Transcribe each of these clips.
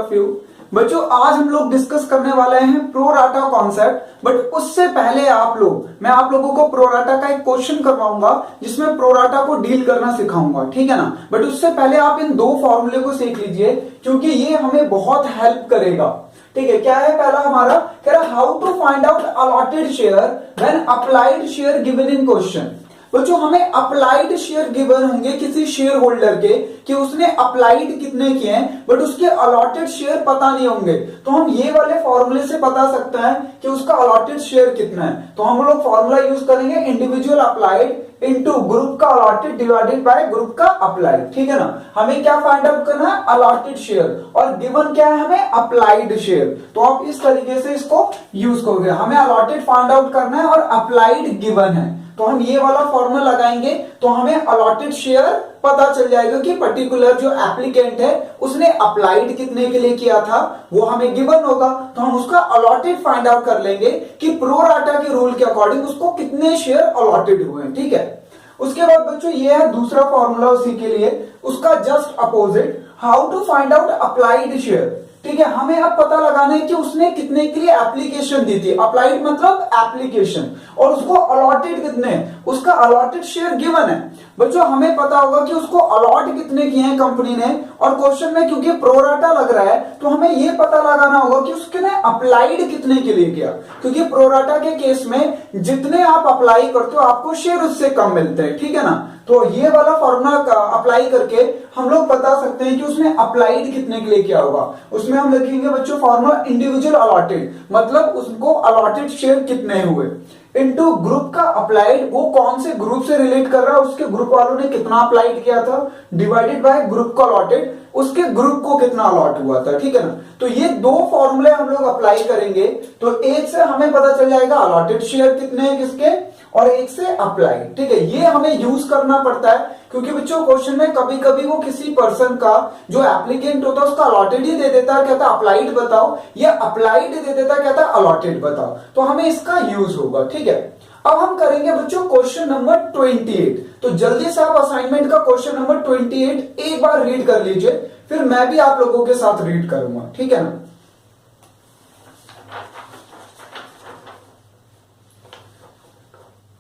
Of you. बच्चों आज हम लोग डिस्कस करने वाले हैं प्रोराटा कॉन्सेप्ट, बट उससे पहले मैं आप लोगों को प्रोराटा का एक क्वेश्चन करवाऊंगा जिसमें प्रोराटा को डील करना सिखाऊंगा, ठीक है ना। बट उससे पहले आप इन दो फॉर्मूले को सीख लीजिए क्योंकि ये हमें बहुत हेल्प करेगा, ठीक है। क्या है पहला हमारा, कह रहा how to find out allotted share when applied share given in question. बच्चों हमें अप्लाइड शेयर गिवन होंगे किसी शेयर होल्डर के कि उसने अप्लाइड कितने किए हैं, बट उसके अलॉटेड शेयर पता नहीं होंगे। तो हम ये वाले फॉर्मूले से बता सकते हैं कि उसका अलॉटेड शेयर कितना है। तो हम लोग फॉर्मूला यूज करेंगे इंडिविजुअल अप्लाइड इनटू ग्रुप का अलॉटेड डिवाइडेड बाय ग्रुप का अप्लाइड, ठीक है ना। हमें क्या फाइंड आउट करना है, अलॉटेड शेयर, और गिवन क्या है हमें, अप्लाइड शेयर। तो आप इस तरीके से इसको यूज करोगे। हमें अलॉटेड फाइंड आउट करना है और अप्लाइड गिवन है, तो हम ये वाला फॉर्मूला लगाएंगे तो हमें अलॉटेड शेयर पता चल जाएगा कि पर्टिकुलर जो एप्लीकेंट है उसने अप्लाइड कितने के लिए किया था, वो हमें गिवन होगा। तो हम उसका अलॉटेड फाइंड आउट कर लेंगे कि प्रोराटा के रूल के अकॉर्डिंग उसको कितने शेयर अलॉटेड हुए, ठीक है। उसके बाद बच्चों ये है दूसरा फॉर्मूला उसी के लिए, उसका just opposite, how to find out applied share, ठीक है। हमें अब पता लगाना है कि उसने कितने के लिए एप्लीकेशन दी थी, अप्लाइड मतलब एप्लीकेशन, और उसको अलॉटेड कितने, उसका अलॉटेड शेयर गिवन है। बच्चों हमें पता होगा कि उसको अलॉट कितने किए हैं कंपनी ने, और क्वेश्चन में क्योंकि प्रोराटा लग रहा है तो हमें यह पता लगाना होगा कि उसने अप्लाइड कितने के लिए किया, क्योंकि प्रोराटा के केस में जितने आप अप्लाई करते हो आपको शेयर उससे कम मिलते हैं, ठीक है ना। तो ये वाला फॉर्मूला अप्लाई करके हम लोग बता सकते हैं कि उसने अप्लाइड कितने के लिए किया होगा। उसमें हम लिखेंगे बच्चों फॉर्मूला इंडिविजुअल अलॉटेड, मतलब उसको अलॉटेड शेयर कितने हुए, इनटू ग्रुप का अप्लाइड, वो कौन से ग्रुप से रिलेट कर रहा है, उसके ग्रुप वालों ने कितना अप्लाइड किया था, डिवाइडेड बाय ग्रुप का अलॉटेड, उसके ग्रुप को कितना अलॉट हुआ था, ठीक है ना। तो ये दो फॉर्मूले हम लोग अप्लाई करेंगे तो एक से हमें पता चल जाएगा अलॉटेड शेयर कितने हैं किसके, और एक से अप्लाइड, ठीक है। ये हमें यूज करना पड़ता है क्योंकि बच्चों क्वेश्चन में कभी कभी वो किसी पर्सन का जो एप्लीकेंट होता है उसका अलॉटेड ही दे देता है, कहता है अप्लाइड बताओ, या अप्लाइड दे देता है कहता है अलॉटेड बताओ, तो हमें इसका यूज होगा, ठीक है। अब हम करेंगे बच्चों क्वेश्चन नंबर 28। तो जल्दी से आप असाइनमेंट का क्वेश्चन नंबर 28 एक बार रीड कर लीजिए, फिर मैं भी आप लोगों के साथ रीड करूंगा, ठीक है ना।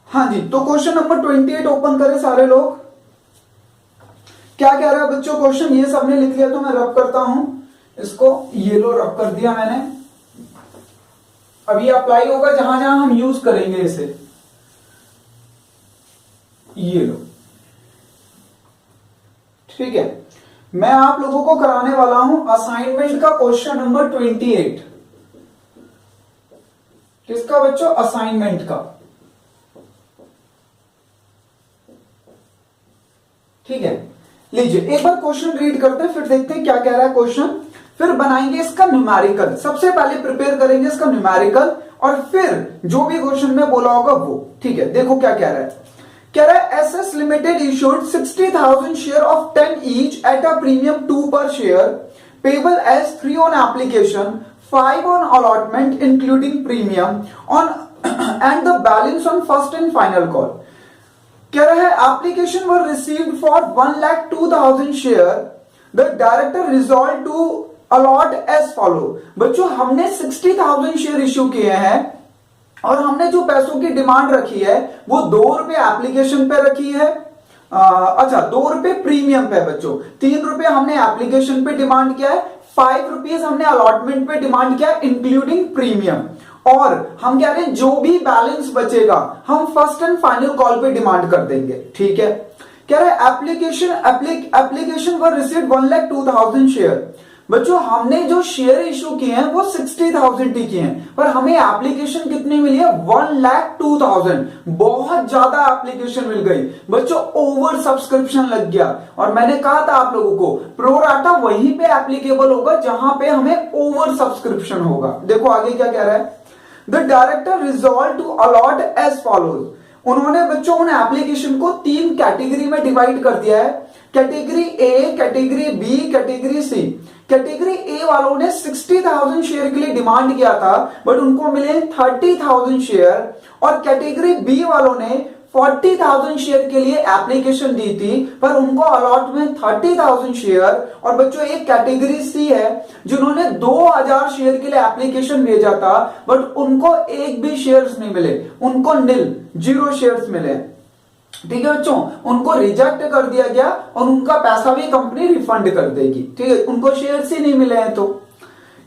हाँ जी, तो क्वेश्चन नंबर 28 ओपन करें सारे लोग। क्या कह रहा है बच्चों क्वेश्चन, ये सबने लिख लिया तो मैं रब करता हूं इसको, ये लो रब कर दिया मैंने। अब ये अप्लाई होगा जहां जहां हम यूज करेंगे इसे, ये लो, ठीक है। मैं आप लोगों को कराने वाला हूं असाइनमेंट का क्वेश्चन नंबर 28। किसका बच्चों, असाइनमेंट का, ठीक है। लीजिए एक बार क्वेश्चन रीड करते हैं फिर देखते हैं क्या कह रहा है क्वेश्चन, फिर बनाएंगे इसका न्यूमेरिकल। सबसे पहले प्रिपेयर करेंगे इसका न्यूमेरिकल और फिर जो भी क्वेश्चन में बोला होगा वो, ठीक है। देखो क्या कह रहा है, कह रहा है SS limited issued 60,000 share of 10 each at a premium 2 per share payable as 3 on application 5 on allotment including premium on and the balance on first and final call. कह रहा है application were received for 1,02,000 share, the director resolve to allot as follow. बच्चों हमने 60,000 share issue किए हैं और हमने जो पैसों की डिमांड रखी है वो 2 रुपए एप्लीकेशन पे रखी है, अच्छा 2 रुपए प्रीमियम पे बच्चों, 3 रुपए हमने एप्लीकेशन पे डिमांड किया है, 5 रुपीज हमने अलॉटमेंट पे डिमांड किया इंक्लूडिंग प्रीमियम, और हम कह रहे हैं जो भी बैलेंस बचेगा हम फर्स्ट एंड फाइनल कॉल पे डिमांड कर देंगे, ठीक है। कह रहे हैं एप्लीकेशन वर रिसीव्ड 1,02,000 शेयर। बच्चों हमने जो शेयर इशू किए हैं वो 60,000 ही किए हैं, पर हमें एप्लीकेशन कितनी मिली है, 1,02,000। बहुत ज्यादा एप्लीकेशन मिल गई बच्चों, ओवर सब्सक्रिप्शन लग गया। और मैंने कहा था आप लोगों को प्रोराटा वहीं पे एप्लीकेबल होगा जहां पे हमें ओवर सब्सक्रिप्शन होगा। देखो आगे क्या कह रहा है, the director resolve to allot as follows. उन्होंने बच्चों उन एप्लीकेशन को 3 कैटेगरी में डिवाइड कर दिया है, category A, category B, category C. Category A वालों ने 60,000 शेयर के लिए डिमांड किया था बट उनको मिले 30,000 शेयर, और कैटेगरी बी वालों ने 40,000 शेयर के लिए एप्लीकेशन दी थी, पर उनको अलॉट में 30,000 शेयर। और बच्चों एक कैटेगरी सी है जिन्होंने 2,000 शेयर के लिए एप्लीकेशन भेजा था, बट उनको एक भी शेयर्स नहीं मिले, उनको जीरो शेयर्स मिले। ठीक है बच्चों, उनको रिजेक्ट कर दिया गया और उनका पैसा भी कंपनी रिफंड कर देगी। ठीक है, उनको शेयर्स ही नहीं मिले हैं। तो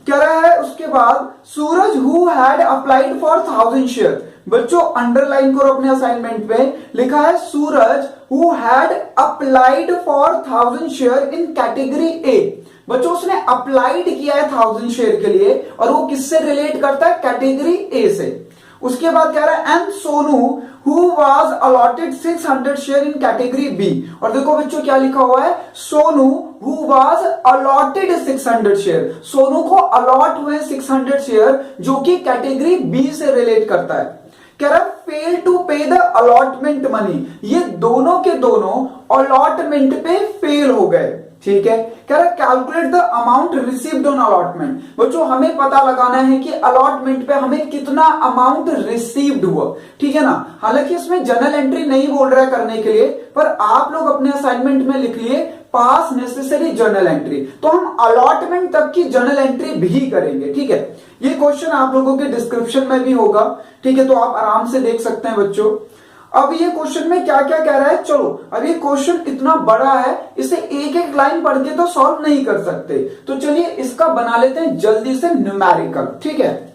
क्या रहा है उसके बाद, Suraj who had applied for 1,000 share. बच्चों अंडरलाइन करो अपने असाइनमेंट पे, लिखा है Suraj who had applied for 1,000 share in category A. बच्चों उसने अप्लाइड किया है 1,000 शेयर के लिए, और वो किससे रिलेट करता है, कैटेगरी ए से। उसके बाद कह रहा है and Sonu who was allotted 600 share in category B. और देखो बच्चों क्या लिखा हुआ है, Sonu who was allotted 600 share, Sonu को अलॉट हुए 600 शेयर जो कि कैटेगरी बी से रिलेट करता है। कह रहा है फेल टू पे द अलॉटमेंट मनी, ये दोनों के दोनों अलॉटमेंट पे फेल हो गए। ठीक है, कह रहा है calculate the amount received on allotment. बच्चों हमें पता लगाना है कि अलॉटमेंट पे हमें कितना अमाउंट रिसीव्ड हुआ। ठीक है ना, हालांकि इसमें जर्नल एंट्री नहीं बोल रहा है करने के लिए, पर आप लोग अपने असाइनमेंट में लिख लिए पास नेसेसरी जर्नल एंट्री, तो हम अलॉटमेंट तक की जर्नल एंट्री भी करेंगे। ठीक है, ये क्वेश्चन आप लोगों के डिस्क्रिप्शन में भी होगा। ठीक है, तो आप आराम से देख सकते हैं बच्चों। अब ये क्वेश्चन में क्या क्या कह रहा है, चलो अब ये क्वेश्चन इतना बड़ा है, इसे एक एक लाइन पढ़ के तो सॉल्व नहीं कर सकते, तो चलिए इसका बना लेते हैं जल्दी से न्यूमेरिकल। ठीक है,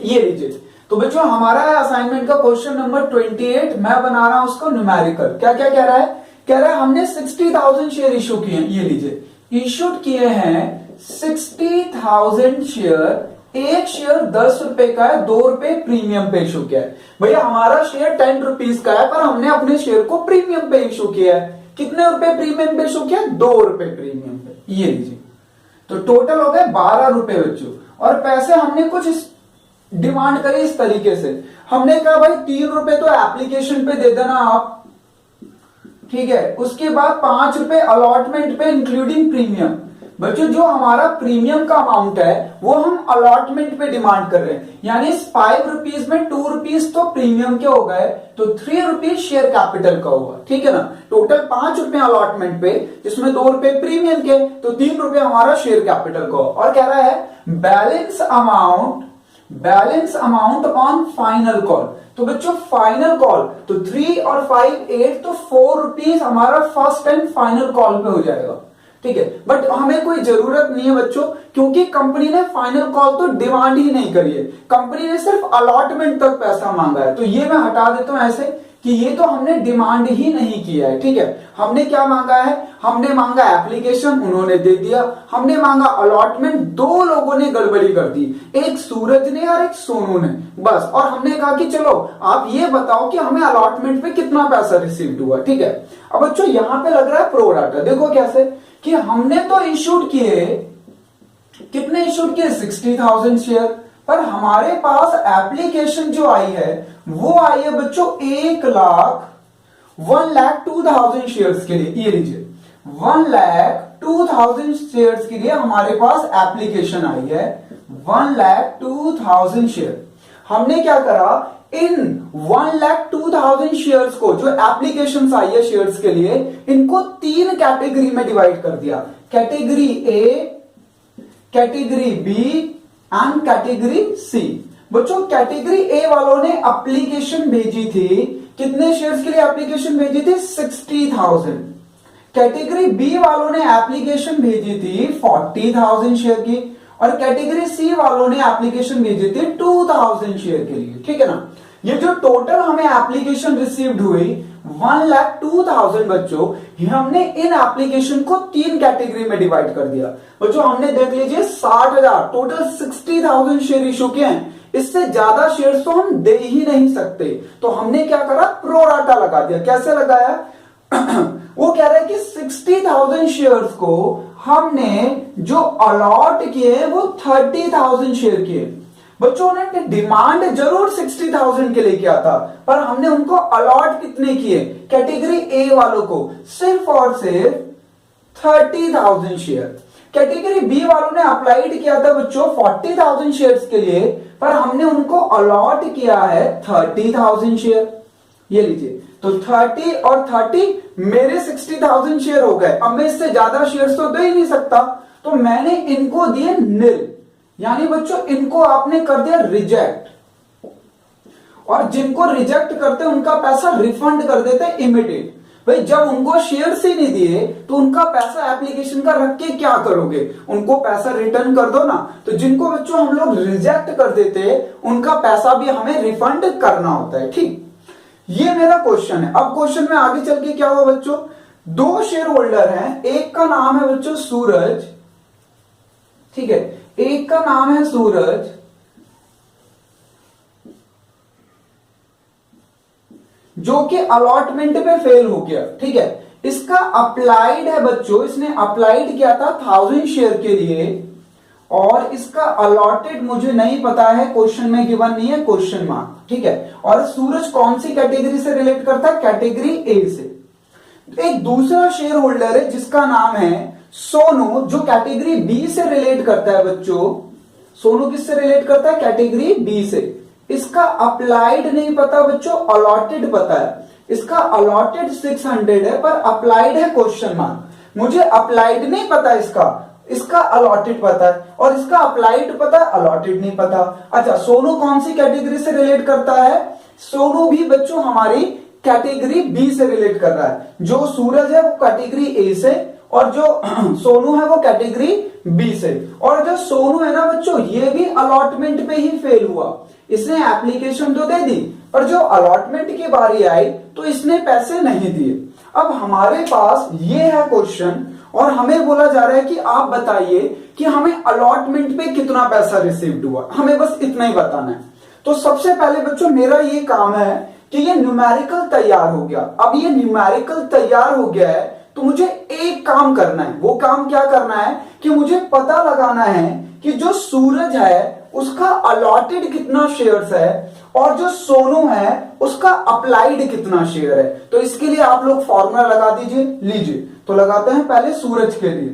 ये लीजिए। तो बच्चों हमारा है असाइनमेंट का क्वेश्चन नंबर 28, मैं बना रहा हूं उसको न्यूमेरिकल। क्या क्या कह रहा है, कह रहा है हमने 60,000 शेयर इश्यू किए हैं। ये लीजिए, इश्यूड किए हैं 60,000 शेयर, एक शेयर 10 रुपए का है, 2 रुपए प्रीमियम पे इशू किया है। भैया हमारा शेयर 10 रुपीज का है, पर हमने अपने शेयर को प्रीमियम पे इशू किया है। कितने रुपए प्रीमियम पे इशू किया, 2 रुपए प्रीमियम पे। ये लीजिए, तो टोटल हो गए 12 रुपए बच्चों। और पैसे हमने कुछ डिमांड करी इस तरीके से, हमने कहा भाई 3 रुपए तो एप्लीकेशन पे दे देना आप। ठीक है, उसके बाद 5 रुपए अलॉटमेंट पे इंक्लूडिंग प्रीमियम। बच्चों जो हमारा प्रीमियम का अमाउंट है वो हम अलॉटमेंट पे डिमांड कर रहे हैं, यानी इस 5 रुपीज में 2 रुपीज तो प्रीमियम के हो गए, तो 3 रुपीज शेयर कैपिटल का हुआ। ठीक है ना, टोटल 5 रुपए अलॉटमेंट पे, जिसमें 2 रुपए प्रीमियम के, तो 3 रुपए हमारा शेयर कैपिटल का। और कह रहा है balance amount on final call. तो बच्चों फाइनल कॉल, तो 3 और 5 8, तो 4 रुपीज हमारा फर्स्ट एंड फाइनल कॉल पे हो जाएगा। ठीक है, बट हमें कोई जरूरत नहीं है बच्चों, क्योंकि कंपनी ने फाइनल कॉल तो डिमांड ही नहीं करी है, कंपनी ने सिर्फ अलॉटमेंट तक पैसा मांगा है। तो ये मैं हटा देता हूं ऐसे कि ये तो हमने डिमांड ही नहीं किया है। ठीक है, हमने क्या मांगा है, हमने मांगा एप्लीकेशन, उन्होंने दे दिया। हमने मांगा अलॉटमेंट, 2 लोगों ने गड़बड़ी कर दी, एक सूरज ने और एक सोनू ने, बस। और हमने कहा कि चलो आप ये बताओ कि हमें अलॉटमेंट पे कितना पैसा रिसीव्ड हुआ। ठीक है, अब बच्चों यहां पे लग रहा है प्रो राटा। देखो कैसे कि हमने तो इशूड किए, कितने इशूड किए, 60,000 शेयर, पर हमारे पास एप्लीकेशन जो आई है वो आई है बच्चों 1,02,000 शेयर्स के लिए। ये लीजिए, 1,02,000 शेयर्स के लिए हमारे पास एप्लीकेशन आई है, 1,02,000 शेयर। हमने क्या करा, इन 1,02,000 शेयर्स को, जो एप्लीकेशंस आई है शेयर्स के लिए, इनको 3 कैटेगरी में डिवाइड कर दिया, category A, category B and category C. बच्चों कैटेगरी ए वालों ने एप्लीकेशन भेजी थी, कितने शेयर्स के लिए एप्लीकेशन भेजी थी, 60,000। कैटेगरी बी वालों ने एप्लीकेशन भेजी थी 40,000 शेयर की, और कैटेगरी सी वालों ने एप्लीकेशन भेजी थी 2,000 शेयर के लिए। ठीक है ना, ये जो टोटल हमें एप्लीकेशन रिसीव्ड हुई 1,02,000 बच्चों, हमने इन एप्लीकेशन को 3 कैटेगरी में डिवाइड कर दिया। बच्चों हमने देख लीजिए 60,000, टोटल 60,000 शेयर इशू किए हैं, इससे ज्यादा शेयर्स तो हम दे ही नहीं सकते। तो हमने क्या करा, प्रो राटा लगा दिया। कैसे लगाया वो कह रहा है कि 60,000 शेयर्स को हमने जो अलॉट किए वो 30,000 शेयर किए। बच्चों ने डिमांड जरूर 60,000 के लिए किया था, पर हमने उनको अलॉट कितने किए, कैटेगरी ए वालों को सिर्फ और सिर्फ 30,000 शेयर। कैटेगरी बी वालों ने अप्लाइड किया था बच्चों 40,000 शेयर्स के लिए, पर हमने उनको अलॉट किया है 30,000 शेयर। ये लीजिए, तो 30 और 30 मेरे 60,000 शेयर हो गए। अब मैं इससे ज्यादा शेयर तो दे ही नहीं सकता, तो मैंने इनको दिए नील, यानी बच्चों इनको आपने कर दिया रिजेक्ट। और जिनको रिजेक्ट करते उनका पैसा रिफंड कर देते इमीडिएट। भाई जब उनको शेयर्स ही नहीं दिए तो उनका पैसा एप्लीकेशन का रख के क्या करोगे, उनको पैसा रिटर्न कर दो ना। तो जिनको बच्चों हम लोग रिजेक्ट कर देते उनका पैसा भी हमें रिफंड करना होता है। ठीक, ये मेरा क्वेश्चन है। अब क्वेश्चन में आगे चल के क्या हुआ बच्चों, दो शेयर होल्डर हैं, एक का नाम है बच्चों सूरज, ठीक है, एक का नाम है सूरज, जो कि अलॉटमेंट पे फेल हो गया। ठीक है, इसका अप्लाइड है बच्चों, इसने अप्लाइड किया था 1000 शेयर के लिए, और इसका अलॉटेड मुझे नहीं पता है, क्वेश्चन में गिवन नहीं है, क्वेश्चन मार्क। ठीक है, और सूरज कौन सी कैटेगरी से रिलेट करता है, कैटेगरी ए से। एक दूसरा शेयर होल्डर है जिसका नाम है सोनू, जो कैटेगरी बी से रिलेट करता है बच्चों। सोनू किससे रिलेट करता है, कैटेगरी बी से। इसका अप्लाइड नहीं पता बच्चों, अलॉटेड पता है। इसका अलॉटेड 600 है पर अप्लाइड है क्वेश्चन मार्क। मुझे अप्लाइड नहीं पता इसका अलॉटेड पता है, और इसका अप्लाइड पता है, अलॉटेड नहीं पता। अच्छा, सोनू कौन सी कैटेगरी से रिलेट करता है, सोनू भी बच्चों हमारी कैटेगरी बी से रिलेट कर रहा है। जो सूरज है वो कैटेगरी ए से, और जो सोनू है वो कैटेगरी बी से। और जो सोनू है ना बच्चों, ये भी अलॉटमेंट पे ही फेल हुआ। इसने एप्लीकेशन तो दे दी, पर जो अलॉटमेंट की बारी आई तो इसने पैसे नहीं दिए। अब हमारे पास ये है क्वेश्चन, और हमें बोला जा रहा है कि आप बताइए कि हमें अलॉटमेंट पे कितना पैसा रिसीव्ड हुआ, हमें बस इतना ही बताना है। तो सबसे पहले बच्चों मेरा ये काम है कि ये न्यूमेरिकल तैयार हो गया। अब ये न्यूमेरिकल तैयार हो गया है तो मुझे एक काम करना है। वो काम क्या करना है कि मुझे पता लगाना है कि जो सूरज है उसका अलॉटेड कितना शेयर्स है, और जो सोनू है उसका अप्लाइड कितना शेयर है। तो इसके लिए आप लोग फॉर्मूला लगा दीजिए। लीजिए, तो लगाते हैं पहले सूरज के लिए।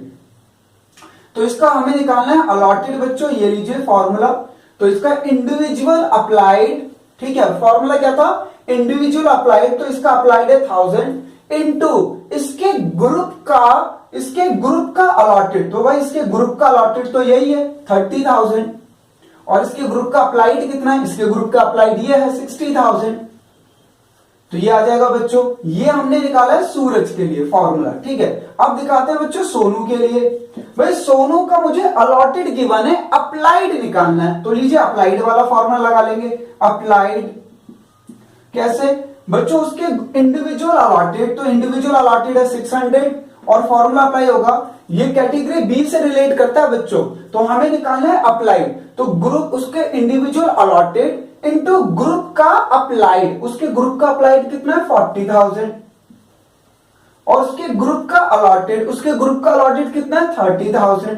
तो इसका हमें निकालना है अलॉटेड बच्चों, ये लीजिए फॉर्मूला। तो इसका इंडिविजुअल अप्लाइड, ठीक है, फॉर्मूला क्या था, इंडिविजुअल अप्लाइड। तो इसका अप्लाइड है 1000 इनटू इसके ग्रुप का अलॉटेड। तो भाई इसके ग्रुप का अलॉटेड तो यही है 30,000, और इसके ग्रुप का अप्लाइड कितना है, इसके ग्रुप का अप्लाइड ये है 60,000। तो ये आ जाएगा बच्चों, ये हमने निकाला है सूरज के लिए फॉर्मूला। ठीक है, अब दिखाते हैं बच्चों सोनू के लिए। भाई सोनू का मुझे अलॉटेड गिवन है, अप्लाइड निकालना है। तो लीजिए अप्लाइड वाला फॉर्मूला लगा लेंगे। अप्लाइड कैसे बच्चों, उसके इंडिविजुअल अलॉटेड, तो इंडिविजुअल अलॉटेड है 600, और फॉर्मूला अप्लाई होगा। ये कैटेगरी बी से रिलेट करता है बच्चों, तो हमें निकालना है अप्लाइड। तो ग्रुप उसके इंडिविजुअल अलॉटेड इनटू ग्रुप का अप्लाइड। उसके ग्रुप का अप्लाइड कितना है 40,000, और उसके ग्रुप का अलॉटेड कितना है 30,000।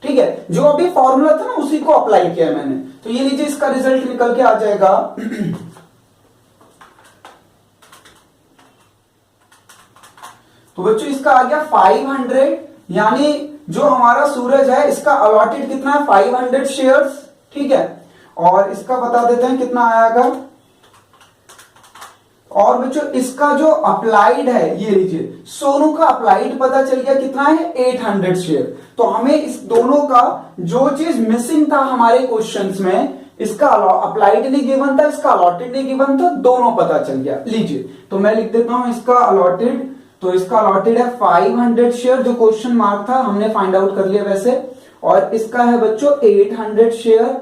ठीक है, जो अभी फॉर्मूला था ना उसी को अप्लाई किया मैंने। तो ये लीजिए इसका रिजल्ट निकल के आ जाएगा तो बच्चों इसका आ गया 500, यानी जो हमारा सूरज है इसका अलॉटेड कितना है 500 शेयर्स। ठीक है, और इसका बता देते हैं कितना आएगा। और बच्चों इसका जो अप्लाइड है, ये लीजिए सोनू का अप्लाइड पता चल गया कितना है 800 शेयर। तो हमें इस दोनों का जो चीज मिसिंग था हमारे क्वेश्चंस में, इसका अप्लाइड नहीं गिवन था, इसका अलॉटेड नहीं गिवन था, दोनों पता चल गया। लीजिए, तो मैं लिख देता हूं इसका अलॉटेड। तो इसका अलॉटेड है 500 शेयर, जो क्वेश्चन मार्क था हमने फाइंड आउट कर लिया वैसे, और इसका है बच्चों 800 शेयर।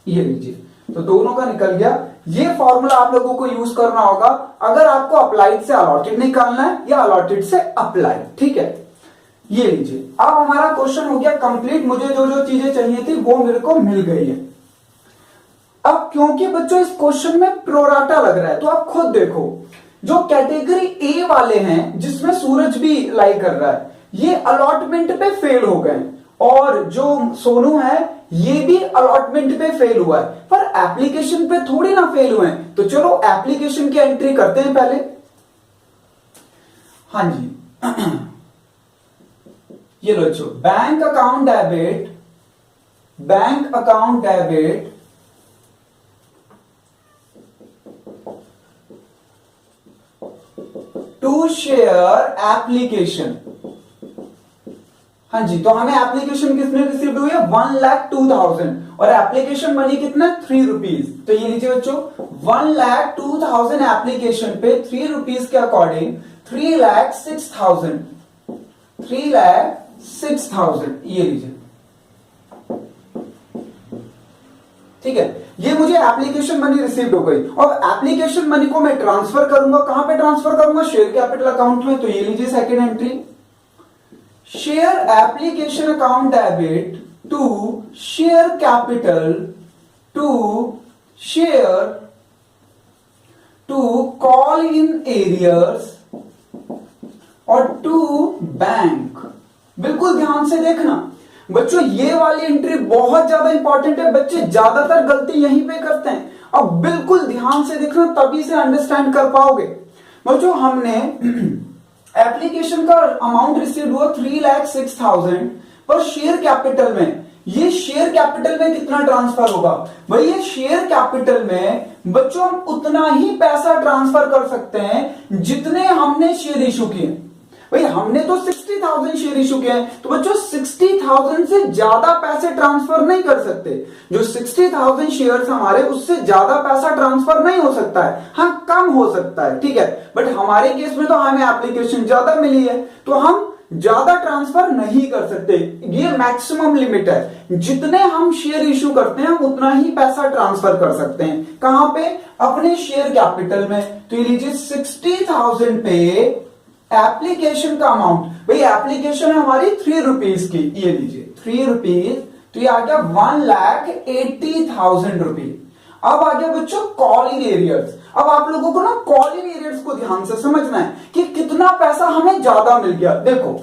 ये लीजिए, तो दोनों का निकल गया। ये फॉर्मूला आप लोगों को यूज करना होगा अगर आपको अप्लाइड से अलॉटेड निकालना है या अलॉटेड से अप्लाइड। ठीक है, ये लीजिए, अब हमारा क्वेश्चन हो गया कंप्लीट। मुझे जो जो चीजें चाहिए थी वो मेरे को मिल गई है। अब क्योंकि बच्चों इस क्वेश्चन में प्रोराटा लग रहा है, तो आप खुद देखो, जो कैटेगरी ए वाले हैं जिसमें सूरज भी लाई कर रहा है, ये अलॉटमेंट पे फेल हो गए, और जो सोनू है ये भी अलॉटमेंट पे फेल हुआ है, पर एप्लीकेशन पे थोड़ी ना फेल हुए हैं। तो चलो एप्लीकेशन की एंट्री करते हैं पहले। हाँ जी ये लो बच्चों, bank account debit to share application. हाँ जी, तो हमें एप्लीकेशन कितने रिसीव हुई है 1,02,000 और एप्लीकेशन मनी कितना 3 रुपीज। तो ये लीजिए बच्चों 1,02,000 एप्लीकेशन पे 3 रुपीज के अकॉर्डिंग 3,06,000 ये लीजिए। ठीक है, ये मुझे एप्लीकेशन मनी रिसीव हो गई और एप्लीकेशन मनी को मैं ट्रांसफर करूंगा, कहां पे ट्रांसफर करूंगा शेयर कैपिटल अकाउंट में। तो ये लीजिए second entry, share application account debit to share capital to share to call in arrears और टू बैंक। बिल्कुल ध्यान से देखना बच्चों, ये वाली एंट्री बहुत ज्यादा इंपॉर्टेंट है। बच्चे ज्यादातर गलती यहीं पे करते हैं। अब बिल्कुल ध्यान से देखना, तभी से अंडरस्टैंड कर पाओगे। बच्चों हमने एप्लीकेशन का अमाउंट रिसीव हुआ 3,06,000 पर शेयर कैपिटल में, ये शेयर कैपिटल में कितना ट्रांसफर होगा भाई, ये शेयर कैपिटल में बच्चों हम उतना ही पैसा ट्रांसफर कर सकते हैं जितने हमने शेयर इशू किए। भाई हमने तो 60,000 शेयर इशू किए हैं, तो बच्चों 60,000 से ज्यादा पैसे ट्रांसफर नहीं कर सकते। जो 60,000 शेयर्स हमारे, उससे ज्यादा पैसा ट्रांसफर नहीं हो सकता है। हाँ कम हो सकता है, ठीक है, बट हमारे केस में तो हमें एप्लीकेशन ज्यादा मिली है तो हम ज्यादा ट्रांसफर नहीं कर सकते। ये मैक्सिमम लिमिट है, जितने हम शेयर इशू करते हैं हम उतना ही पैसा ट्रांसफर कर सकते हैं। कहां पे, अपने शेयर कैपिटल में। तो ये लीजिए 60,000 पे एप्लीकेशन का अमाउंट, भाई एप्लीकेशन है हमारी 3 रुपीज की, ये लीजिए 3 रुपीज, तो ये आ गया 1,80,000 रुपीज। अब आ गया बच्चों कॉल इन एरियर्स। अब आप लोगों को ना कॉल इन एरियर्स को ध्यान से समझना है कि कितना पैसा हमें ज्यादा मिल गया। देखो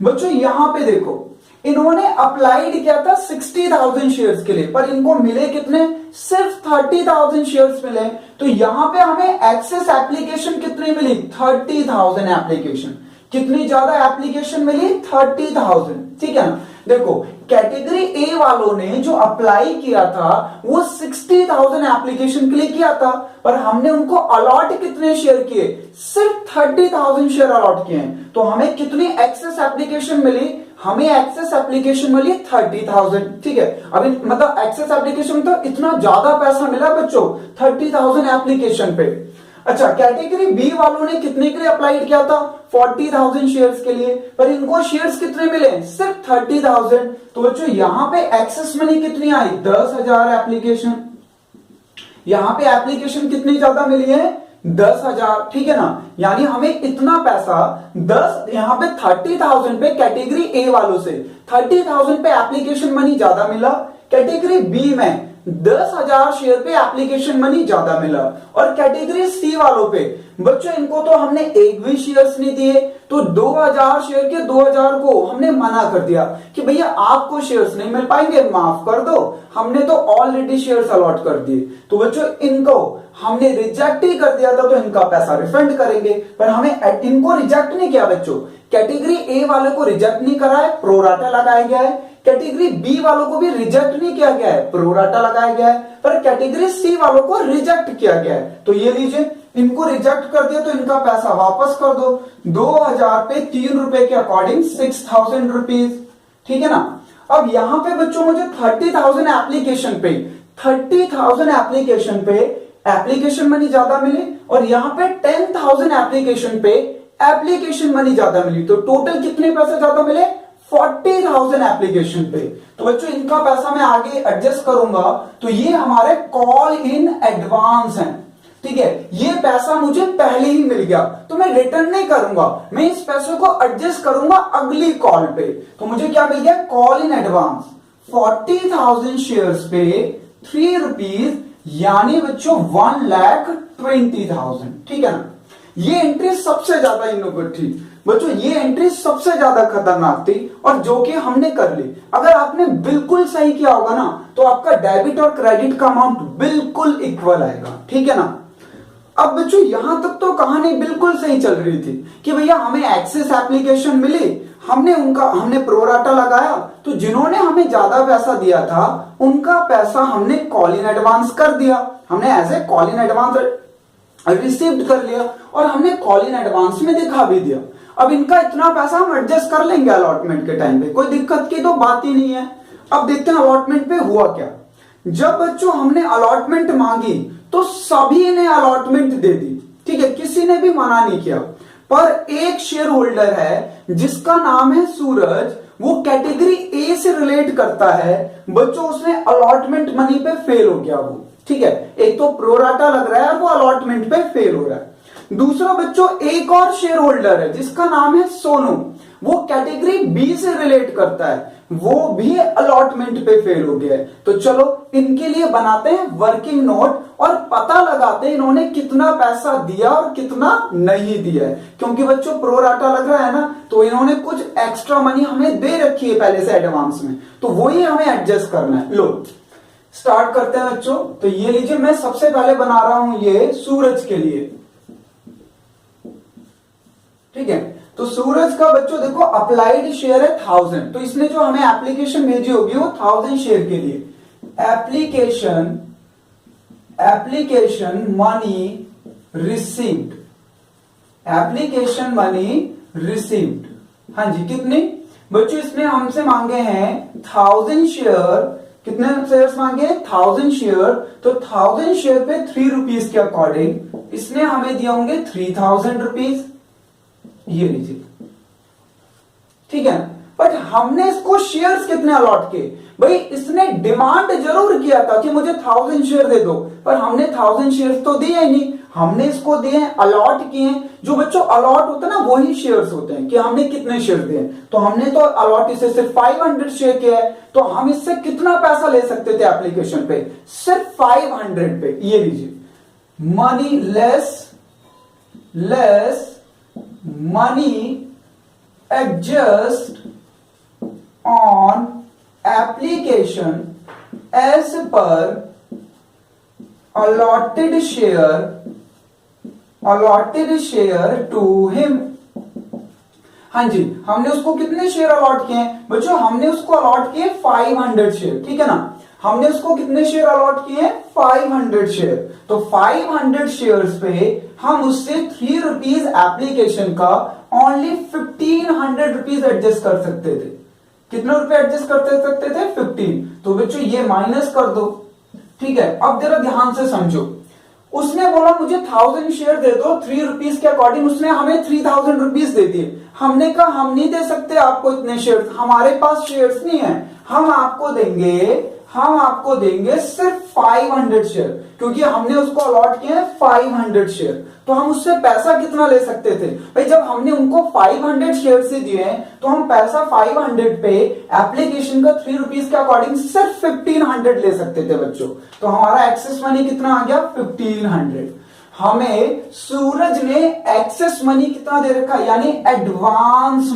बच्चों यहां पे देखो, इन्होंने अप्लाइड किया था 60,000 शेयर्स के लिए, पर इनको मिले कितने, सिर्फ 30,000 शेयर्स मिले। तो यहां पे हमें एक्सेस एप्लीकेशन कितनी मिली, 30,000 एप्लीकेशन। कितनी ज्यादा एप्लीकेशन मिली, 30,000। ठीक है ना, देखो कैटेगरी ए वालों ने जो अप्लाई किया था वो 60,000 एप्लीकेशन के लिए किया था, पर हमने उनको अलॉट कितने शेयर किए, सिर्फ 30,000 शेयर अलॉट किए हैं। तो हमें कितनी एक्सेस एप्लीकेशन मिली, हमें एक्सेस एप्लीकेशन मिली 30,000। ठीक है, अभी मतलब एक्सेस एप्लीकेशन तो इतना ज्यादा पैसा मिला बच्चों 30,000 एप्लीकेशन पे। अच्छा, कैटेगरी बी वालों ने कितने के लिए अप्लाई किया था, 40,000 शेयर्स के लिए, पर इनको शेयर्स कितने मिले, सिर्फ 30,000। तो बच्चों यहां पे एक्सेस मनी कितनी आई, 10,000 एप्लीकेशन। यहां पे एप्लीकेशन कितनी ज्यादा मिली है, 10,000। ठीक है ना, यानी हमें इतना पैसा 10, यहां पे 30,000 पे कैटेगरी ए वालों से 30,000 पे एप्लीकेशन मनी ज्यादा मिला, कैटेगरी बी में 10,000 शेयर पे एप्लीकेशन मनी ज्यादा मिला, और कैटेगरी सी वालों पे बच्चों इनको तो हमने एक भी शेयर्स नहीं दिए, तो 2,000 शेयर के 2,000 को हमने मना कर दिया कि भैया आपको शेयर्स नहीं मिल पाएंगे, माफ कर दो, हमने तो ऑलरेडी शेयर्स अलॉट कर दिए। तो बच्चों इनको हमने रिजेक्ट ही कर दिया था, तो इनका पैसा रिफंड करेंगे, पर हमें इनको रिजेक्ट नहीं किया बच्चों। कैटेगरी ए वाले को रिजेक्ट नहीं करा है, प्रोराटा लगाया गया है। कैटेगरी बी वालों को भी रिजेक्ट नहीं किया गया है, प्रोराटा लगाया गया है, पर कैटेगरी सी वालों को रिजेक्ट किया गया है। तो ये लीजिए, इनको रिजेक्ट कर दिया तो इनका पैसा वापस कर दो। 2,000 पे 3 रुपए के अकॉर्डिंग 6,000 रुपीज। ठीक है ना, अब यहां पे बच्चों मुझे 30,000 एप्लीकेशन पे 30,000 एप्लीकेशन पे एप्लीकेशन मनी ज्यादा मिली, और यहां पे 10,000 एप्लीकेशन पे एप्लीकेशन मनी ज्यादा मिली। तो टोटल कितने पैसे ज्यादा मिले, 40,000 एप्लीकेशन पे। तो बच्चों इनका पैसा मैं आगे एडजस्ट करूंगा, तो ये हमारे कॉल इन एडवांस हैं। ठीक है, ये पैसा मुझे पहले ही मिल गया, तो मैं रिटर्न नहीं करूंगा, मैं इस पैसे को एडजस्ट करूंगा अगली कॉल पे। तो मुझे क्या मिल गया, कॉल इन एडवांस 40,000 शेयर्स पे 3 रुपीज, यानी बच्चों 1,20,000। ठीक है ना, ये एंट्री सबसे ज्यादा इनोवेटिव थी बच्चों, ये एंट्री सबसे ज्यादा खतरनाक थी, और जो कि हमने कर ली। अगर आपने बिल्कुल सही किया होगा ना, तो आपका डेबिट और क्रेडिट का अमाउंट बिल्कुल इक्वल आएगा। ठीक है ना, अब बच्चों यहां तक तो कहानी बिल्कुल सही चल रही थी कि भैया हमें एक्सेस एप्लीकेशन मिली, हमने प्रोराटा लगाया, तो जिन्होंने हमें ज्यादा पैसा दिया था उनका पैसा हमने कॉल इन एडवांस कर दिया, हमने as a call in advance received कर लिया और हमने कॉल इन एडवांस में दिखा भी दिया। अब इनका इतना पैसा हम एडजस्ट कर लेंगे अलॉटमेंट के टाइम पे, कोई दिक्कत की तो बात ही नहीं है। अब देखते हैं अलॉटमेंट पे हुआ क्या। जब बच्चों हमने अलॉटमेंट मांगी तो सभी ने अलॉटमेंट दे दी, ठीक है, किसी ने भी मना नहीं किया। पर एक शेयर होल्डर है जिसका नाम है सूरज, वो कैटेगरी ए से रिलेट करता है बच्चों, उसने अलॉटमेंट मनी पे फेल हो गया वो, ठीक है। एक तो प्रोराटा लग रहा है और वो अलॉटमेंट पे फेल हो रहा है। दूसरा बच्चों एक और शेयर होल्डर है जिसका नाम है सोनू, वो कैटेगरी बी से रिलेट करता है, वो भी अलॉटमेंट पे फेल हो गया है। तो चलो इनके लिए बनाते हैं वर्किंग नोट और पता लगाते हैं इन्होंने कितना पैसा दिया और कितना नहीं दिया है। क्योंकि बच्चों प्रोराटा लग रहा है ना, तो इन्होंने कुछ एक्स्ट्रा मनी हमें दे रखी है पहले से एडवांस में, तो वही हमें एडजस्ट करना है। लो स्टार्ट करते हैं बच्चों। तो ये लीजिए, मैं सबसे पहले बना रहा हूं ये सूरज के लिए, ठीक है। तो सूरज का बच्चों देखो अप्लाइड शेयर है 1000, तो इसने जो हमें एप्लीकेशन भेजी होगी वो 1000 शेयर के लिए। Application money received, application money received, हाँ जी, कितनी बच्चों इसने हमसे मांगे हैं 1000 शेयर। कितने शेयर्स मांगे? 1000 शेयर। तो 1000 शेयर पे 3 रुपीज के अकॉर्डिंग इसने हमें दिए होंगे 3000 रुपीज, ये लीजिए, ठीक है। बट हमने इसको शेयर्स कितने अलॉट किए? भाई इसने डिमांड जरूर किया था कि मुझे 1000 शेयर दे दो, पर हमने 1000 शेयर तो दिए ही नहीं, हमने इसको दिए अलॉट किए। जो बच्चों अलॉट होता है ना वही शेयर्स होते हैं कि हमने कितने शेयर दिए। तो हमने तो अलॉट इसे सिर्फ 500 शेयर किया है, तो हम इससे कितना पैसा ले सकते थे एप्लीकेशन पे? सिर्फ 500 पे। ये लीजिए, money less money adjust on application as per allotted share to him। हाँ जी, हमने उसको कितने शेयर अलॉट किए हैं बच्चों? हमने उसको अलॉट किए 500 शेयर, ठीक है ना। हमने उसको कितने शेयर अलॉट किए? 500 शेयर। तो 500 शेयर्स पे हम उससे 3 रुपीज एप्लीकेशन का ओनली 1500 रुपीज एडजस्ट कर सकते थे। कितने रुपए एडजस्ट करते सकते थे? 15। तो बच्चों ये माइनस कर दो, ठीक है। अब जरा ध्यान से समझो, उसने बोला मुझे 1000 शेयर दे दो 3 रुपीज के अकॉर्डिंग, उसने हमें 3000 रुपीज दे दिए। हमने कहा हम नहीं दे सकते आपको इतने शेयर, हमारे पास शेयर्स नहीं है, हम आपको देंगे सिर्फ 500 शेयर, क्योंकि हमने उसको अलॉट किया है 500 शेयर। तो हम उससे पैसा कितना ले सकते थे भाई? जब हमने उनको 500 शेयर से दिए तो हम पैसा 500 पे एप्लीकेशन का 3 रुपीज के अकॉर्डिंग सिर्फ 1500 ले सकते थे बच्चों। तो हमारा एक्सेस मनी कितना आ गया? 1500। हमें सूरज ने एक्सेस मनी कितना दे रखा? यानी एडवांस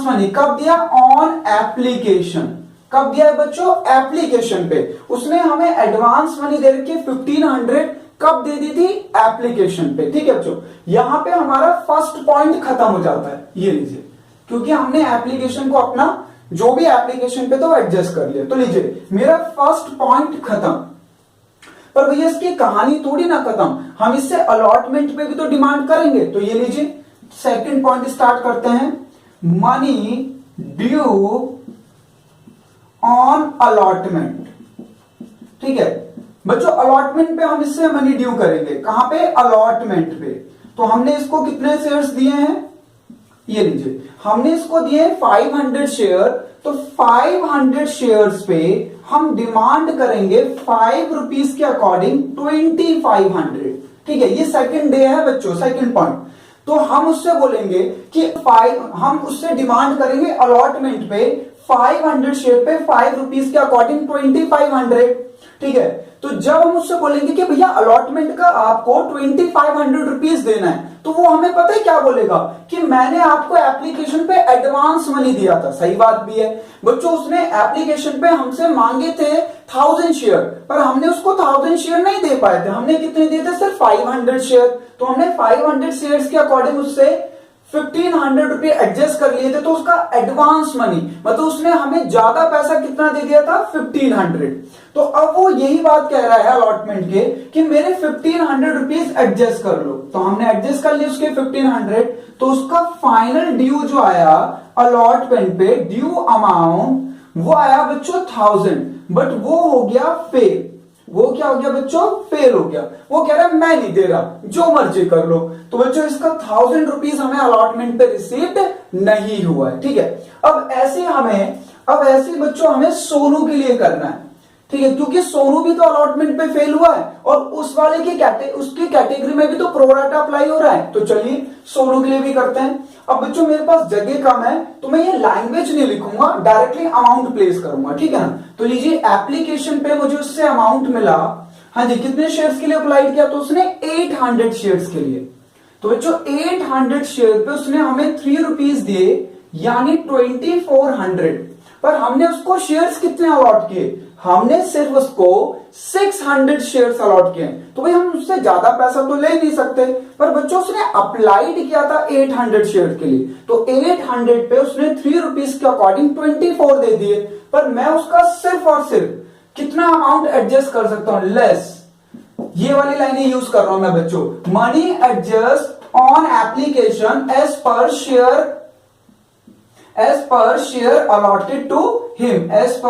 मनी कब दिया? On application. कब दिया है बच्चों? एप्लीकेशन पे। उसने हमें एडवांस मनी दे रखी 1500, कब दे दी थी? एप्लीकेशन पे, ठीक है बच्चों। यहां पे हमारा फर्स्ट पॉइंट खत्म हो जाता है, ये लीजिए, क्योंकि हमने एप्लीकेशन को अपना जो भी एप्लीकेशन पे तो एडजस्ट कर लिया। तो लीजिए मेरा फर्स्ट पॉइंट खत्म। पर भैया इसकी कहानी थोड़ी ना खत्म, हम इससे अलॉटमेंट पे भी तो डिमांड करेंगे। तो ये लीजिए सेकंड पॉइंट स्टार्ट करते हैं, मनी ड्यू ऑन अलॉटमेंट, ठीक है बच्चों। अलॉटमेंट पे हम इससे मनी ड्यू करेंगे, कहां पे? अलॉटमेंट पे। तो हमने इसको कितने शेयर्स दिए हैं? ये लीजिए, हमने इसको दिए 500 शेयर। तो 500 शेयर्स पे हम डिमांड करेंगे 5 रुपीज के अकॉर्डिंग 2500, ठीक है। ये सेकंड डे है बच्चों, सेकंड पॉइंट। तो हम उससे बोलेंगे कि हम उससे डिमांड करेंगे अलॉटमेंट पे 500 शेयर पे 5 रुपीज के अकॉर्डिंग 2500, ठीक है। तो जब हम उससे बोलेंगे कि भैया अलॉटमेंट का आपको 2500 रुपीज देना है, तो वो हमें पता है क्या बोलेगा कि मैंने आपको एप्लीकेशन पे एडवांस मनी दिया था। सही बात भी है बच्चों, उसने एप्लीकेशन पे हमसे मांगे थे 1000 शेयर, पर हमने उसको 1000 शेयर नहीं दे पाए थे। हमने कितने दिए थे? सिर्फ 500 शेयर। तो हमने 500 शेयर्स के अकॉर्डिंग उससे 1500 रुपये एडजस्ट कर लिए थे, तो उसका एडवांस मनी मतलब उसने हमें ज्यादा पैसा कितना दे दिया था 1500। तो अब वो यही बात कह रहा है अलॉटमेंट के कि मेरे 1500 रुपीज एडजस्ट कर लो। तो हमने एडजस्ट कर लिए उसके 1500, तो उसका फाइनल ड्यू जो आया अलॉटमेंट पे ड्यू अमाउंट वो आया बच्चों 1000, बट वो हो गया फेल। वो क्या हो गया बच्चों? फेल हो गया। वो कह रहा है मैं नहीं दे रहा, जो मर्जी कर लो। तो बच्चों इसका 1000 रुपीज हमें अलॉटमेंट पे रिसीव्ड नहीं हुआ है। ठीक है, अब ऐसे बच्चों हमें सोनू के लिए करना है। ठीक है, क्योंकि सोनू भी तो अलॉटमेंट पे फेल हुआ है और उस वाले की उसकी कैटेगरी में भी तो प्रोराटा अप्लाई हो रहा है। तो चलिए सोनू के लिए भी करते हैं। अब बच्चों मेरे पास जगह कम है, तो मैं ये लैंग्वेज नहीं लिखूंगा, डायरेक्टली अमाउंट प्लेस करूंगा। ठीक है ना, तो लीजिए एप्लीकेशन पे मुझे उससे अमाउंट मिला। हाँ जी, कितने शेयर्स के लिए अप्लाई किया? तो उसने 800 शेयर्स के लिए। तो बच्चों 800 शेयर पे उसने हमें 3 रुपीज दिए, यानी 2400। पर हमने उसको शेयर्स कितने अलॉट किए? हमने सिर्फ उसको 600 शेयर्स अलॉट किए। तो भाई हम उससे ज्यादा पैसा तो ले नहीं सकते, पर बच्चों उसने अप्लाइड किया था 800 शेयर के लिए, तो 800 पे उसने 3 रुपीज के अकॉर्डिंग 24 दे दिए। पर मैं उसका सिर्फ और सिर्फ कितना अमाउंट एडजस्ट कर सकता हूं? लेस। ये वाली लाइनें यूज कर रहा हूं मैं बच्चों, money adjust on application as per share allotted to him, as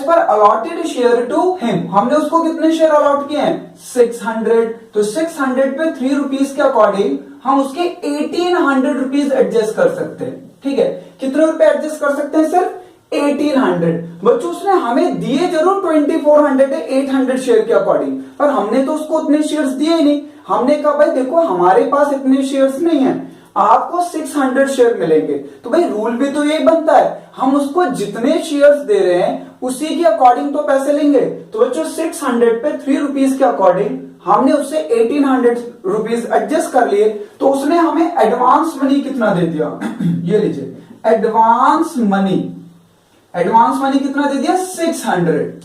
per allotted share to him. हमने उसको कितने शेयर अलॉट किए हैं? 600। तो 600 पे 3 रुपीज के अकॉर्डिंग हम उसके 1800 रुपीज एडजस्ट कर सकते हैं। ठीक है, कितने रुपए एडजस्ट कर सकते हैं? सिर्फ 1800। बच्चों उसने हमें दिए जरूर 2400 है 800 शेयर के अकॉर्डिंग, पर हमने तो उसको उतने शेयर्स दिए ही नहीं। हमने कहा भाई देखो हमारे पास इतने शेयर्स नहीं है, आपको 600 शेयर मिलेंगे। तो भाई रूल भी तो यही बनता है, हम उसको जितने शेयर्स दे रहे हैं उसी के अकॉर्डिंग तो पैसे लेंगे। तो बच्चों 600 पे 3 रुपीज के अकॉर्डिंग हमने उससे 1800 रुपीज एडजस्ट कर लिए। तो उसने हमें एडवांस मनी कितना दे दिया? ये लीजिए एडवांस मनी कितना दे दिया? 600।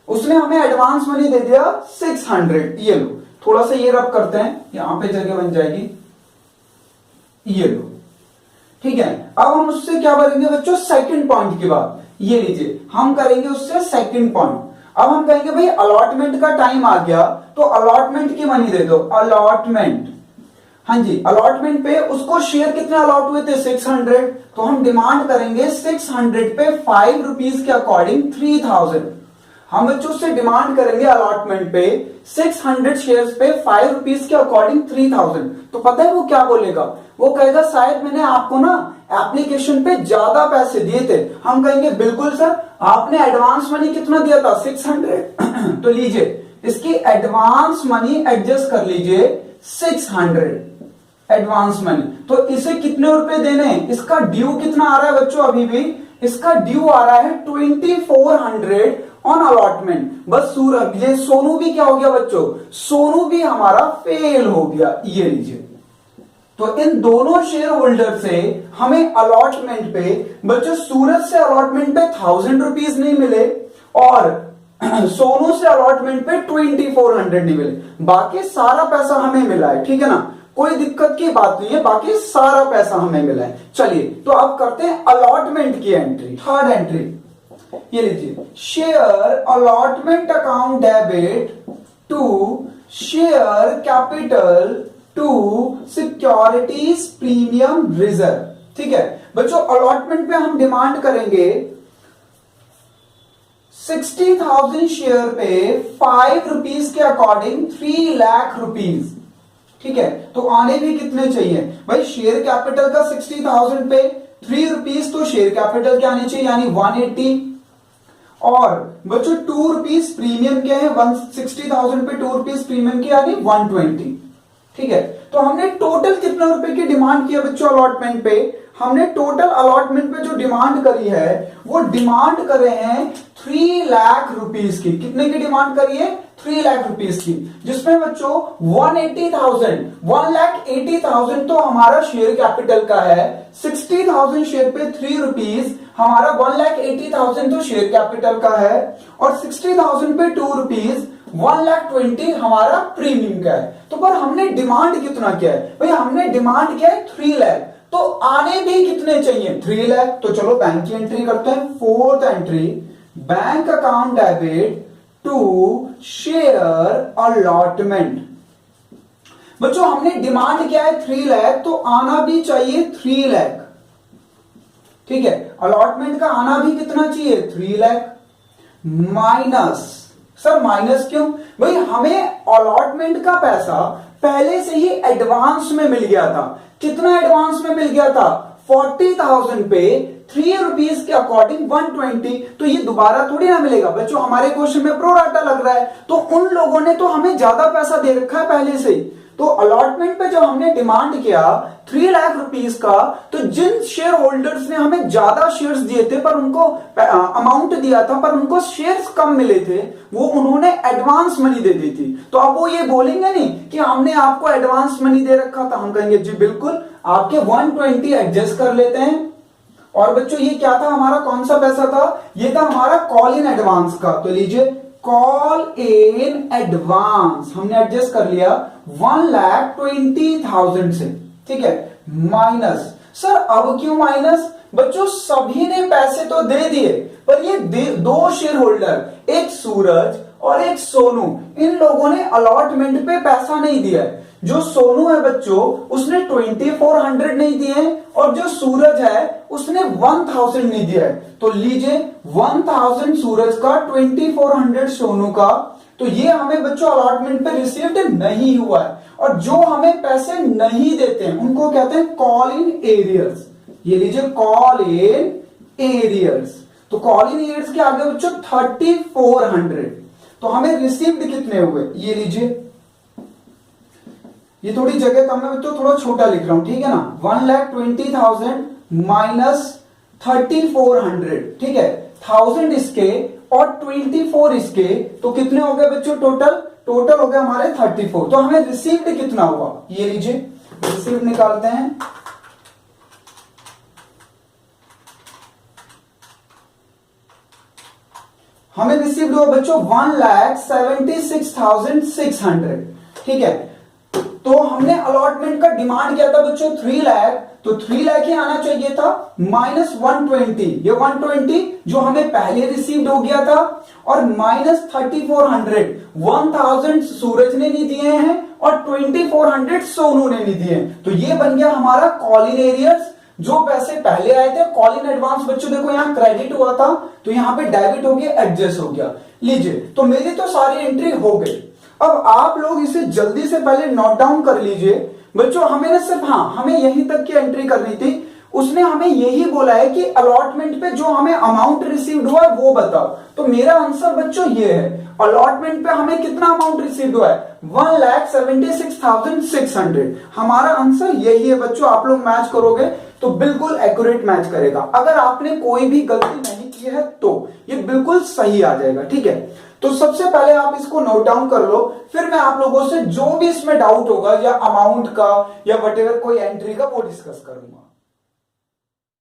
उसने हमें एडवांस मनी दे दिया 600। ये लो, थोड़ा सा ये रब करते हैं, यहां पे जगह बन जाएगी। ये लो, ठीक है। अब हम उससे क्या करेंगे बच्चों? सेकंड पॉइंट की बात। ये लीजिए हम करेंगे उससे सेकंड पॉइंट। अब हम कहेंगे भाई अलॉटमेंट का टाइम आ गया, तो अलॉटमेंट की मनी दे दो। अलॉटमेंट, हाँ जी, अलॉटमेंट पे उसको शेयर कितने अलॉट हुए थे? 600। तो हम डिमांड करेंगे 600 पे 5 रुपीज के अकॉर्डिंग 3000। हम बच्चों से डिमांड करेंगे अलॉटमेंट पे 600 शेयर्स पे 5 रुपीज के अकॉर्डिंग 3000। तो पता है वो क्या बोलेगा? वो कहेगा शायद मैंने आपको ना एप्लीकेशन पे ज्यादा पैसे दिए थे। हम कहेंगे बिल्कुल सर, आपने एडवांस मनी कितना दिया था? 600। तो लीजिए इसकी एडवांस मनी एडजस्ट कर लीजिए 600 एडवांस मनी। तो इसे कितने रुपए देने हैं? इसका ड्यू कितना आ रहा है बच्चों? अभी भी इसका ड्यू आ रहा है 2400 ऑन अलॉटमेंट। बस ये सोनू भी क्या हो गया बच्चों? सोनू भी हमारा फेल हो गया। ये लीजिए, तो इन दोनों शेयर होल्डर से हमें अलॉटमेंट पे बच्चों, सूरज से अलॉटमेंट पे 1000 रुपीज नहीं मिले और सोनू से अलॉटमेंट पे 2400 नहीं मिले। बाकी सारा पैसा हमें मिला है। ठीक है ना, कोई दिक्कत की बात नहीं है, बाकी सारा पैसा हमें मिला है। चलिए तो अब करते हैं अलॉटमेंट की एंट्री। थर्ड एंट्री ये लीजिए, share allotment account debit to share capital to securities premium reserve. ठीक है बच्चों, अलॉटमेंट पे हम डिमांड करेंगे 60,000 शेयर पे 5 रुपीज के अकॉर्डिंग 3 लाख रुपीज। ठीक है, तो आने भी कितने चाहिए भाई? शेयर कैपिटल का 60,000 पे 3 रुपीज, तो शेयर कैपिटल के आने चाहिए यानी 180। और बच्चों 2 रुपीज प्रीमियम के हैं, 160,000 पे 2 रुपीज प्रीमियम के यानी 120। ठीक है, तो हमने टोटल कितने रुपए की डिमांड किया बच्चों अलॉटमेंट पे? हमने टोटल अलॉटमेंट पे जो डिमांड करी है वो डिमांड कर रहे हैं 3 लाख रुपीज की। कितने की डिमांड करी है? 3 लाख रुपीज की, जिसमें बच्चों 1,80,000 तो हमारा शेयर कैपिटल का है। 60,000 शेयर पे 3 रुपीज हमारा 1,80,000 तो शेयर कैपिटल का है और 60,000 पे 2 रुपीज 1,20,000 हमारा प्रीमियम का है। तो पर हमने डिमांड कितना किया है भाई, हमने डिमांड किया है 3 लाख, तो आने भी कितने चाहिए 3 लाख। तो चलो बैंक की एंट्री करते हैं। Fourth entry, bank account debit to share allotment. बच्चों हमने डिमांड किया है 3 लाख, तो आना भी चाहिए 3 लाख, ठीक है। अलॉटमेंट का आना भी कितना चाहिए 3 लाख माइनस, सर माइनस क्यों भाई, हमें अलॉटमेंट का पैसा पहले से ही एडवांस में मिल गया था। कितना एडवांस में मिल गया था 40,000 पे 3 रुपीज के अकॉर्डिंग 120, तो ये दोबारा थोड़ी ना मिलेगा बच्चों, हमारे क्वेश्चन में प्रो राटा लग रहा है, तो उन लोगों ने तो हमें ज्यादा पैसा दे रखा है पहले से ही। तो अलॉटमेंट पे जब हमने डिमांड किया 3 लाख रुपीस का, तो जिन शेयर होल्डर्स ने हमें ज्यादा शेयर्स दिए थे पर उनको अमाउंट दिया था पर उनको शेयर्स कम मिले थे, वो उन्होंने एडवांस मनी दे दी थी। तो अब वो ये बोलेंगे नहीं कि हमने आपको एडवांस मनी दे रखा था, हम कहेंगे जी बिल्कुल आपके 120 एडजस्ट कर लेते हैं। और बच्चों ये क्या था हमारा, कौन सा पैसा था, ये था हमारा कॉल इन एडवांस का। तो लीजिए कॉल इन एडवांस हमने एडजस्ट कर लिया 1,20,000 से, ठीक है, माइनस। सर अब क्यों माइनस, बच्चों सभी ने पैसे तो दे दिए पर ये दो शेयर होल्डर, एक सूरज और एक सोनू, इन लोगों ने अलॉटमेंट पे पैसा नहीं दिया है। जो सोनू है बच्चों उसने 2400 नहीं दिए और जो सूरज है उसने 1000 नहीं दिया है। तो लीजिए 1000 सूरज का 2400 सोनू का, तो ये हमें बच्चों अलॉटमेंट पे रिसीव्ड नहीं हुआ है। और जो हमें पैसे नहीं देते हैं उनको कहते हैं कॉल इन एरियर्स। ये लीजिए कॉल इन एरियर्स, तो कॉल इन एरियर्स के आगे बच्चों 3400, तो हमें रिसीव्ड कितने हुए, ये लीजिए, ये थोड़ी जगह कम है बच्चों, थोड़ा छोटा लिख रहा हूं, ठीक है ना, 1,20,000 माइनस 3400, ठीक है, 1000 इसके और 24 इसके, तो कितने हो गए बच्चों टोटल हो गए हमारे 34। तो हमें रिसीव्ड कितना हुआ, ये लीजिए रिसीव्ड निकालते हैं। हमें रिसीव्ड हुआ बच्चों 1,76,600, ठीक है। तो हमने अलॉटमेंट का डिमांड किया था बच्चों 3 लाख, तो 3 लाख ही आना चाहिए था माइनस 120, ये 120 जो हमें पहले रिसीव्ड हो गया था, और माइनस 3400, 1000 सूरज ने नहीं दिए हैं और 2400 सोनू ने नहीं दिए हैं। तो ये बन गया हमारा कॉल इन एरियर्स। जो पैसे पहले आए थे कॉल इन एडवांस बच्चों देखो यहां क्रेडिट हुआ था, तो यहां पे डेबिट हो गया, एडजस्ट हो गया। लीजिए तो मेरी तो सारी एंट्री हो गई। अब आप लोग इसे जल्दी से पहले नोट डाउन कर लीजिए बच्चों। हमें ना सिर्फ हमें यहीं तक की एंट्री करनी थी। उसने हमें यही बोला है कि अलॉटमेंट पे जो हमें अमाउंट रिसीव्ड हुआ है वो बताओ। तो मेरा आंसर बच्चों ये है, अलॉटमेंट पे हमें कितना अमाउंट रिसीव्ड हुआ है 1,76,600। हमारा आंसर यही है बच्चों। आप लोग मैच करोगे तो बिल्कुल एक्यूरेट मैच करेगा। अगर आपने कोई भी गलती नहीं की है तो ये बिल्कुल सही आ जाएगा, ठीक है। तो सबसे पहले आप इसको नोट डाउन कर लो, फिर मैं आप लोगों से जो भी इसमें डाउट होगा या अमाउंट का या वटेवर कोई एंट्री का वो डिस्कस करूंगा।